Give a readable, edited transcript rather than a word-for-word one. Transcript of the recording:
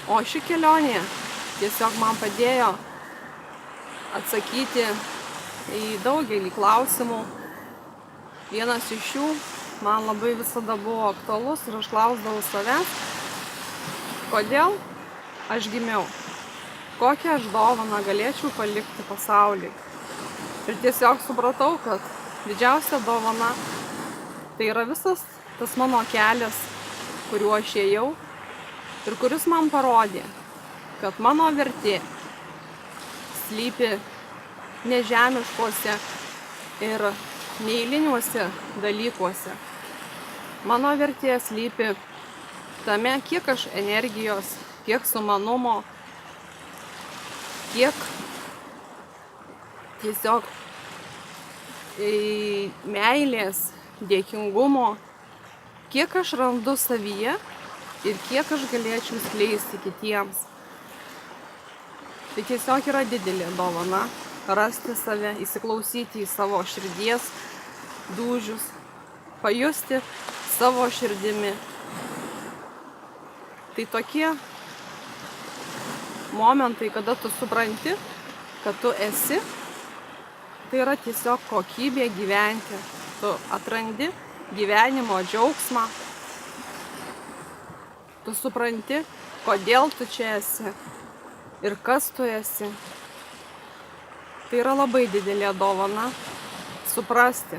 O ši kelionė tiesiog man padėjo atsakyti į daugelį klausimų. Vienas iš jų man labai visada buvo aktualus ir aš klausdavau savęs, kodėl aš gimiau, kokią aš dovaną galėčiau palikti pasauliui. Ir tiesiog supratau, kad didžiausia dovana tai yra visas tas mano kelias, kuriuo aš ėjau ir kuris man parodė, kad mano vertė slypi nežemiškuose ir neeiliniuose dalykuose. Mano vertė slypi tame, kiek aš energijos, kiek sumanumo, kiek tiesiog meilės, dėkingumo, kiek aš randu savyje ir kiek aš galėčiau skleisti kitiems. Tai tiesiog yra didelė dovana rasti save, įsiklausyti į savo širdies dūžius, pajusti savo širdimi. Tai tokie momentai, kada tu supranti, kad tu esi, tai yra tiesiog kokybė gyventi. Tu atrandi gyvenimo džiaugsmą. Tu supranti, kodėl tu čia esi ir kas tu esi. Tai yra labai didelė dovana suprasti,